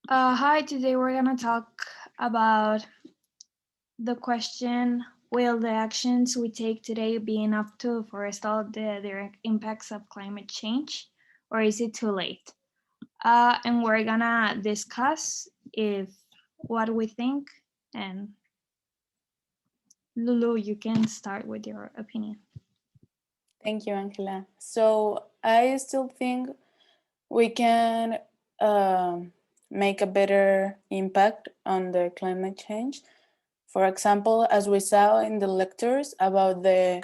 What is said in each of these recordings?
Hi, today we're gonna talk about the question, will the actions we take today be enough to forestall the direct impacts of climate change, or is it too late? And we're gonna discuss if what we think, and Lulu, you can start with your opinion. Thank you, Angela. So I still think we can make a better impact on the climate change. For example, as we saw in the lectures about the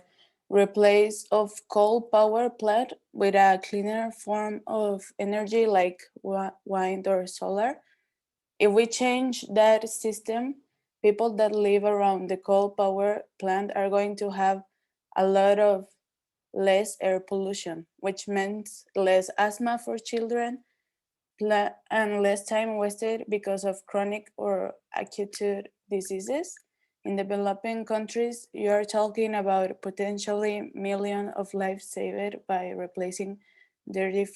replace of coal power plant with a cleaner form of energy like wind or solar. If we change that system, people that live around the coal power plant are going to have a lot of less air pollution, which means less asthma for children and less time wasted because of chronic or acute diseases. In developing countries, you are talking about potentially millions of lives saved by replacing dirty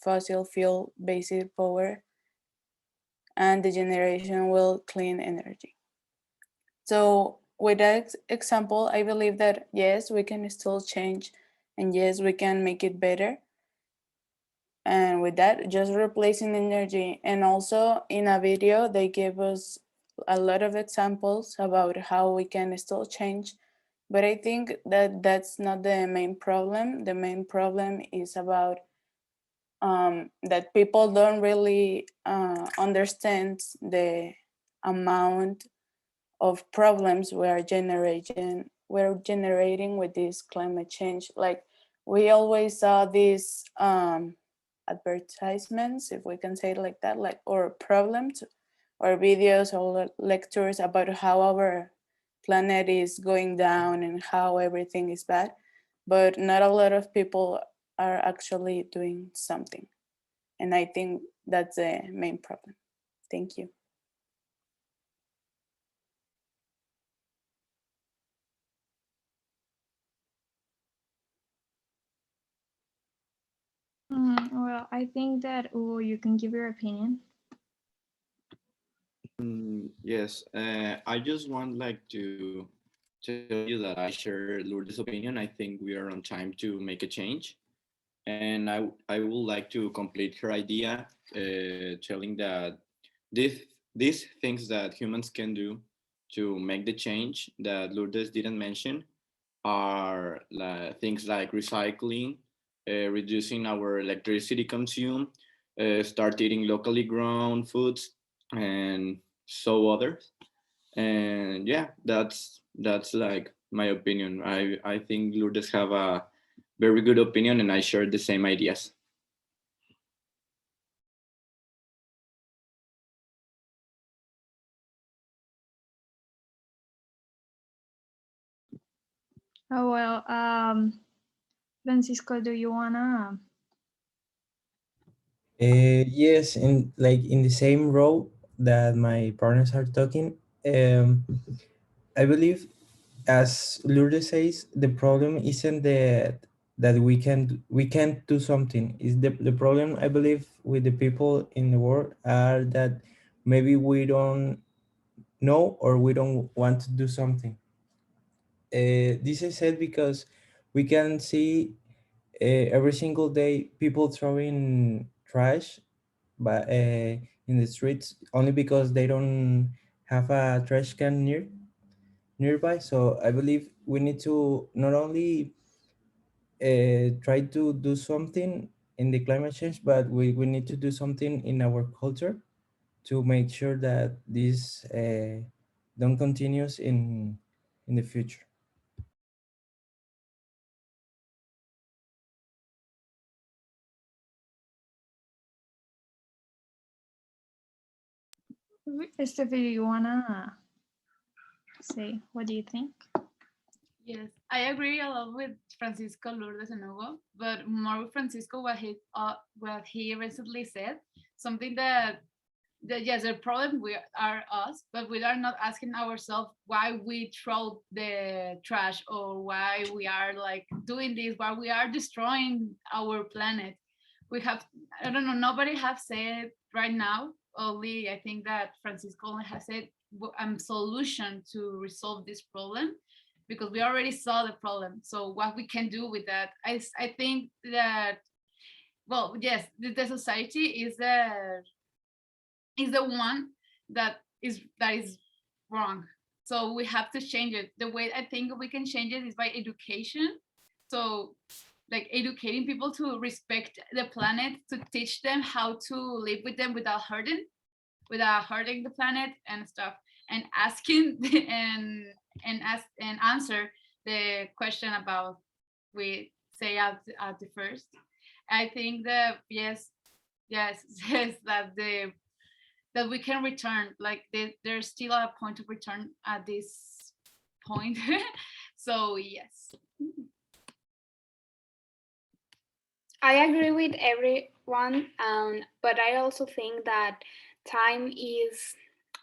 fossil fuel based power and the generation will clean energy. So with that example, I believe that yes, we can still change and yes, we can make it better. And with that, just replacing energy. And also in a video, they gave us a lot of examples about how we can still change. But I think that that's not the main problem. The main problem is about that people don't really understand the amount of problems we're generating with this climate change. Like we always saw these advertisements, if we can say it like that, like or problems or videos or lectures about how our planet is going down and how everything is bad, but not a lot of people are actually doing something, and I think that's the main problem. Thank you. Well, I think that you can give your opinion. Yes, I just want like to tell you that I share Lourdes' opinion. I think we are on time to make a change, and I would like to complete her idea, telling that these things that humans can do to make the change that Lourdes didn't mention are things like recycling, reducing our electricity consume, start eating locally grown foods, and so others. And yeah, that's like my opinion. I think Lourdes have a very good opinion, and I share the same ideas. Oh well, Francisco, do you wanna? Yes, in like in the same row that my partners are talking, um, I believe, as Lourdes says, the problem isn't that we can't do something. Is the problem, I believe, with the people in the world are that maybe we don't know or we don't want to do something. This is said because we can see every single day people throwing trash but in the streets only because they don't have a trash can nearby. So I believe we need to not only try to do something in the climate change, but we need to do something in our culture to make sure that this don't continues in the future. Steffi, do you wanna say what do you think? Yes, I agree a lot with Francisco, Lourdes, and Hugo, but more with Francisco what he recently said, something that yes, the problem we are us, but we are not asking ourselves why we throw the trash or why we are like doing this, why we are destroying our planet. we have, I don't know, nobody have said right now, only I think that Francisco has said solution to resolve this problem, because we already saw the problem. So what we can do with that, I think that, well, yes, the society is the one that is wrong. So we have to change it. The way I think we can change it is by education. So like educating people to respect the planet, to teach them how to live with them without hurting the planet and stuff, and asking and answer the question about we say at the first. I think that yes yes that we can return, like there's still a point of return at this point. So yes. I agree with everyone, but I also think that time is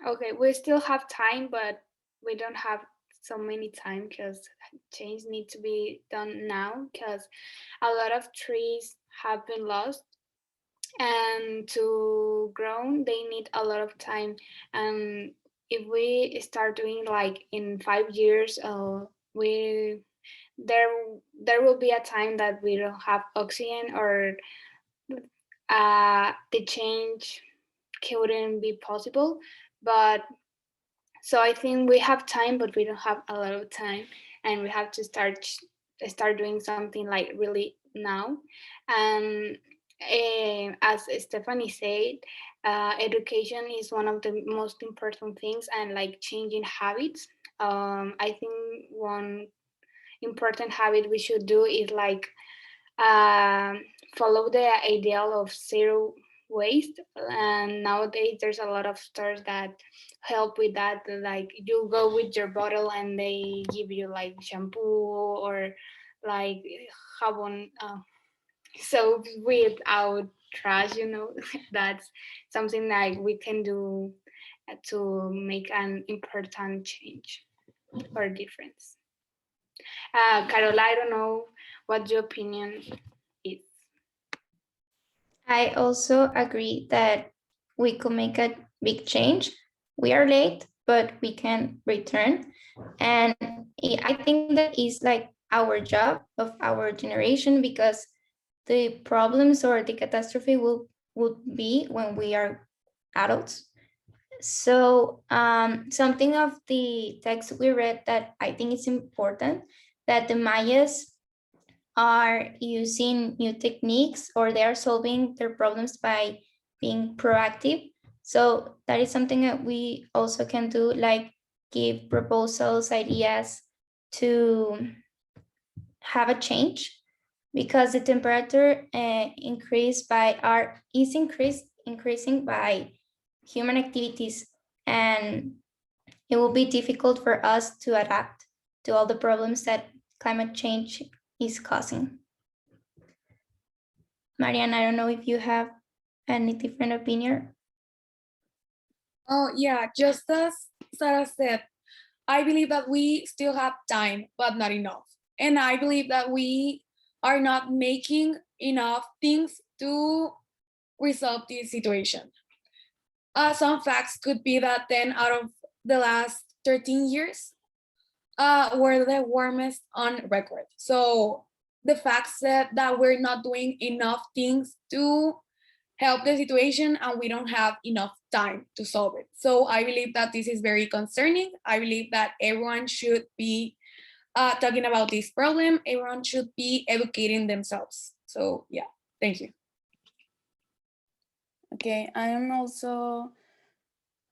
okay. We still have time, but we don't have so many time because change needs to be done now because a lot of trees have been lost, and to grow they need a lot of time. And if we start doing like in 5 years, we there there will be a time that we don't have oxygen, or the change couldn't be possible. But so I think we have time, but we don't have a lot of time, and we have to start doing something like really now. And as Stephanie said, education is one of the most important things, and like changing habits. I think one important habit we should do is like um, follow the ideal of zero waste. And nowadays there's a lot of stores that help with that, like you go with your bottle and they give you like shampoo or like jabon, soap without trash, that's something like we can do to make an important change or difference. Carola, I don't know what your opinion is. I also agree that we could make a big change. We are late, but we can return. And I think that is like our job of our generation, because the problems or the catastrophe would be when we are adults. So something of the text we read that I think is important, that the Mayas are using new techniques, or they are solving their problems by being proactive. So that is something that we also can do, like give proposals, ideas to have a change, because the temperature increased by our is increasing by human activities, and it will be difficult for us to adapt to all the problems that climate change is causing. Marianne, I don't know if you have any different opinion. Oh, yeah, just as Sarah said, I believe that we still have time, but not enough. And I believe that we are not making enough things to resolve this situation. Some facts could be that 10 out of the last 13 years were the warmest on record. So the fact said that we're not doing enough things to help the situation, and we don't have enough time to solve it. So I believe that this is very concerning. I believe that everyone should be talking about this problem. Everyone should be educating themselves. So yeah, thank you. Okay, I am also,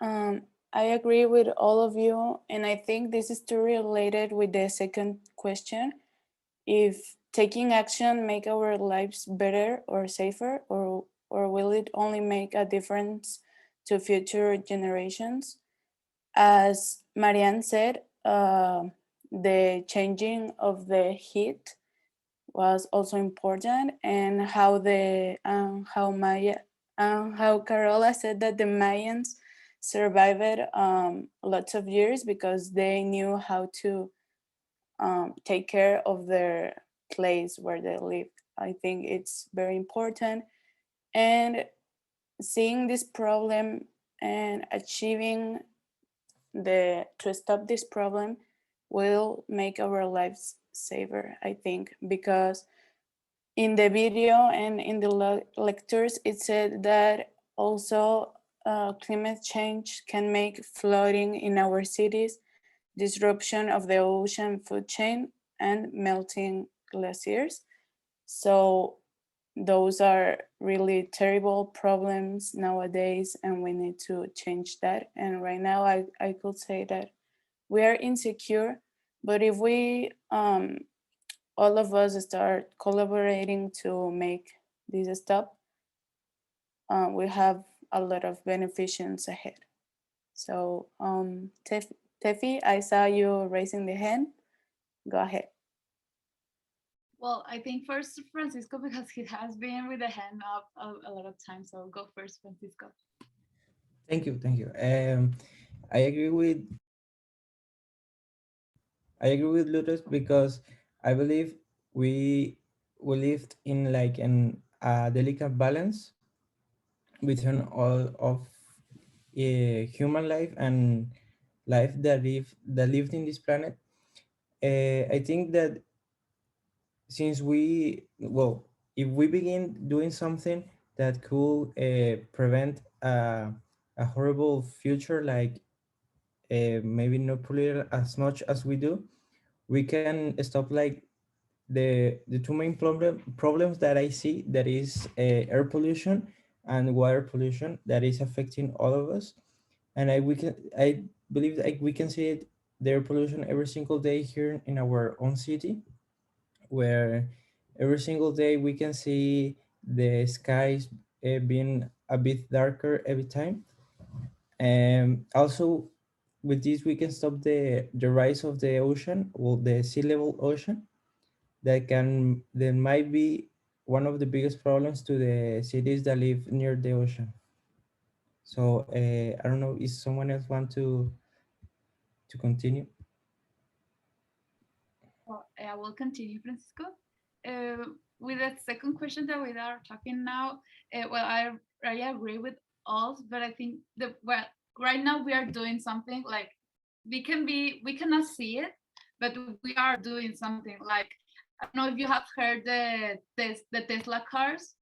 I agree with all of you, and I think this is too related with the second question. If taking action make our lives better or safer, or will it only make a difference to future generations? As Marianne said, the changing of the heat was also important, and how how Carola said that the Mayans survived lots of years because they knew how to take care of their place where they live. I think it's very important. And seeing this problem and achieving to stop this problem will make our lives safer, I think, because in the video and in the lectures, it said that also climate change can make flooding in our cities, disruption of the ocean food chain, and melting glaciers. So those are really terrible problems nowadays, and we need to change that. And right now, I could say that we are insecure, but if we all of us start collaborating to make this stop, we have a lot of beneficents ahead. So, Tefi, I saw you raising the hand. Go ahead. Well, I think first Francisco, because he has been with the hand up a lot of times. So go first, Francisco. Thank you, thank you. I agree with Lotus because I believe we we lived in like an delicate balance between all of human life and life that lived in this planet. I think that since if we begin doing something that could prevent a horrible future, like maybe not pollute as much as we do, we can stop like the two main problems that I see, that is air pollution and water pollution, that is affecting all of us. And I believe like we can see it, the air pollution every single day here in our own city, where every single day we can see the skies being a bit darker every time. And also with this we can stop the rise of the ocean, well, the sea level ocean, that might be one of the biggest problems to the cities that live near the ocean. So I don't know, is someone else want to continue? Well, I will continue, Francisco. With the second question that we are talking now, well, I agree with all, but I think right now we are doing something like we cannot see it, but we are doing something like, I don't know if you have heard the Tesla cars,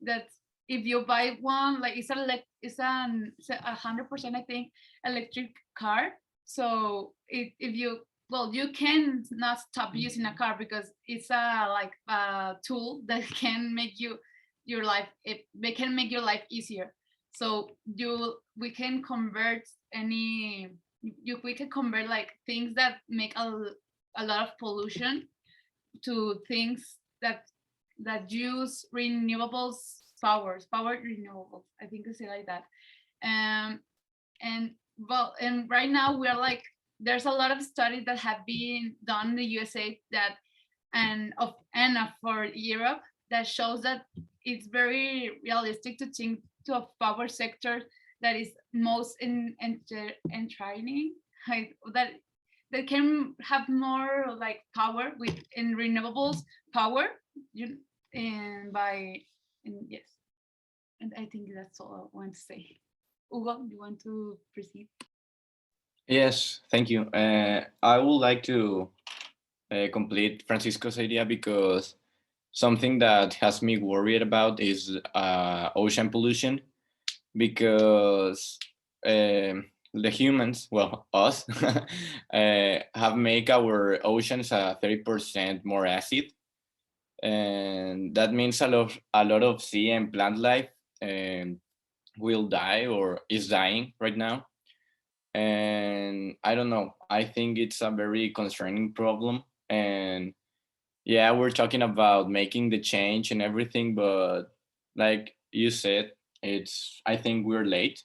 that if you buy one, like it's 100%, I think, electric car. So if you, well, you can not stop using a car because it's a tool that can make your life, they can make your life easier. So we can convert we can convert like things that make a lot of pollution to things that use power renewables. I think I say like that. Um, and right now we're like, there's a lot of studies that have been done in the USA that for Europe, that shows that it's very realistic to think to a power sector that is most entraining, like that can have more like power with in renewables power, you and yes, and I think that's all I want to say. Hugo, you want to proceed? Yes, thank you. I would like to complete Francisco's idea, because something that has me worried about is ocean pollution, because the humans, well, us, have made our oceans 30% more acid, and that means a lot of sea and plant life will die or is dying right now. And I don't know, I think it's a very concerning problem. And yeah, we're talking about making the change and everything, but like you said, I think we're late.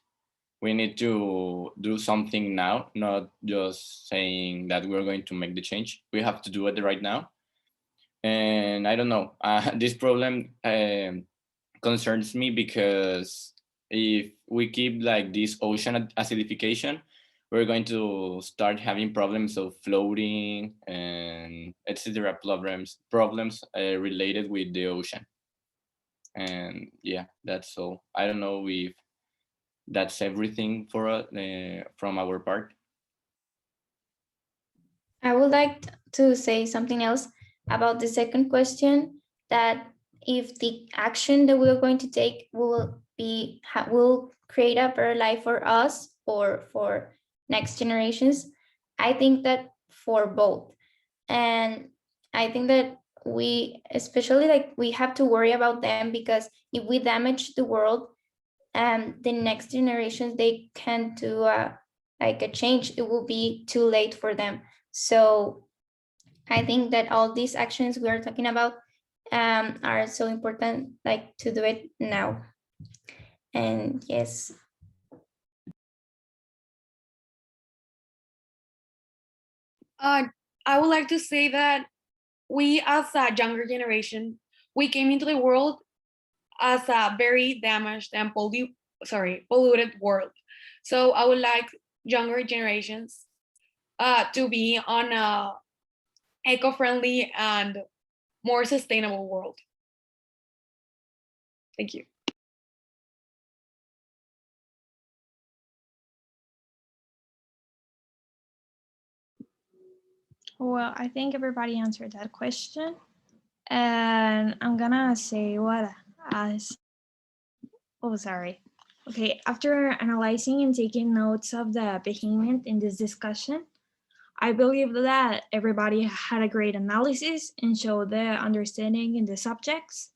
We need to do something now, not just saying that we're going to make the change. We have to do it right now. And I don't know, this problem concerns me, because if we keep like this ocean acidification, we're going to start having problems of floating and etc. Problems related with the ocean. And yeah, that's all. I don't know if that's everything for from our part. I would like to say something else about the second question, that if the action that we're going to take will create a better life for us or for next generations. I think that for both. And I think that we especially like we have to worry about them, because if we damage the world, the next generations, they can't do like a change, it will be too late for them. So I think that all these actions we are talking about are so important, like to do it now. And yes. Uh, I would like to say that we, as a younger generation, we came into the world as a very damaged and polluted world. So I would like younger generations to be on a eco-friendly and more sustainable world. Thank you. Well, I think everybody answered that question. And I'm gonna say what as oh sorry. Okay, after analyzing and taking notes of the behemoth in this discussion, I believe that everybody had a great analysis and showed their understanding in the subjects.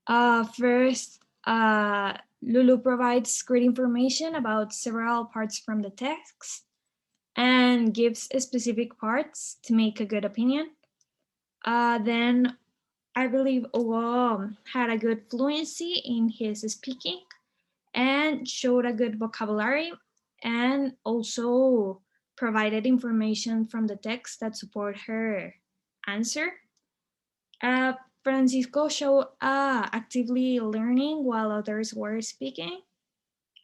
First, Lulu provides great information about several parts from the text and gives specific parts to make a good opinion. Then I believe Hugo had a good fluency in his speaking and showed a good vocabulary, and also provided information from the text that support her answer. Uh, Francisco showed actively learning while others were speaking,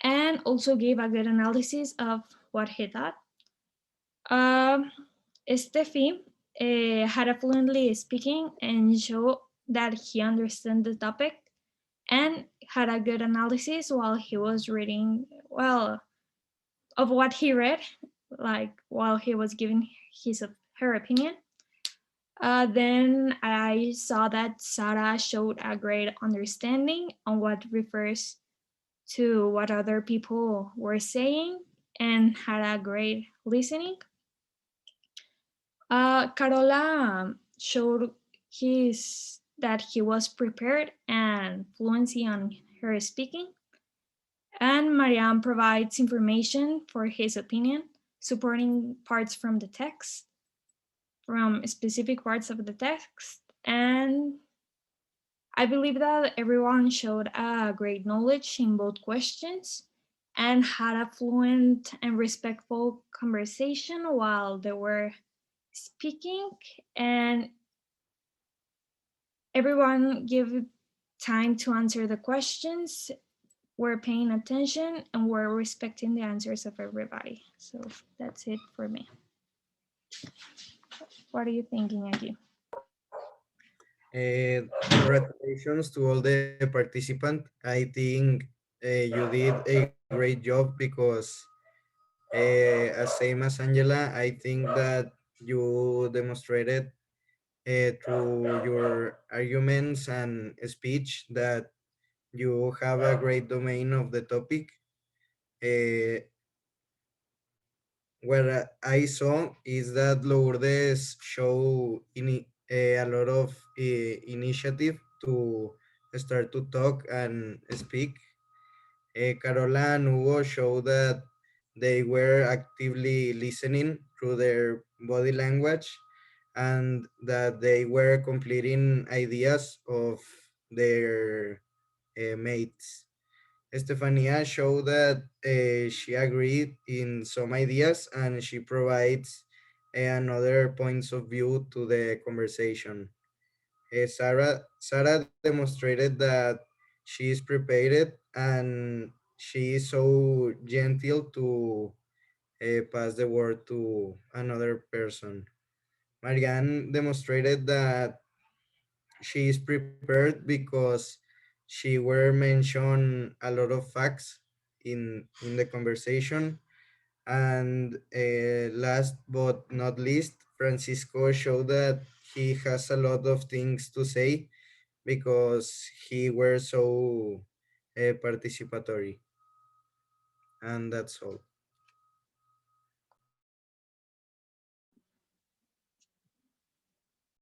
and also gave a good analysis of what he thought. Um, Steffi had a fluently speaking and showed that he understood the topic and had a good analysis while he was reading, well, of what he read, like while he was giving his her opinion. Then I saw that Sarah showed a great understanding on what refers to what other people were saying and had a great listening. Carola showed his that he was prepared and fluency on her speaking. And Marianne provides information for his opinion, supporting parts from the text, from specific parts of the text. And I believe that everyone showed a great knowledge in both questions and had a fluent and respectful conversation while they were speaking. And everyone gave time to answer the questions, were paying attention, and were respecting the answers of everybody. So that's it for me. What are you thinking, Aki? Congratulations to all the participants. I think you did a great job because, as same as Angela, I think that you demonstrated through your arguments and speech that you have a great domain of the topic. Uh, what I saw is that Lourdes show a lot of initiative to start to talk and speak. Carola and Hugo show that they were actively listening through their body language and that they were completing ideas of their mates. Estefania showed that she agreed in some ideas and she provides another points of view to the conversation. Sarah demonstrated that she is prepared and she is so gentle to pass the word to another person. Marianne demonstrated that she is prepared because she were mentioned a lot of facts in the conversation. And last but not least, Francisco showed that he has a lot of things to say because he were so participatory. And that's all.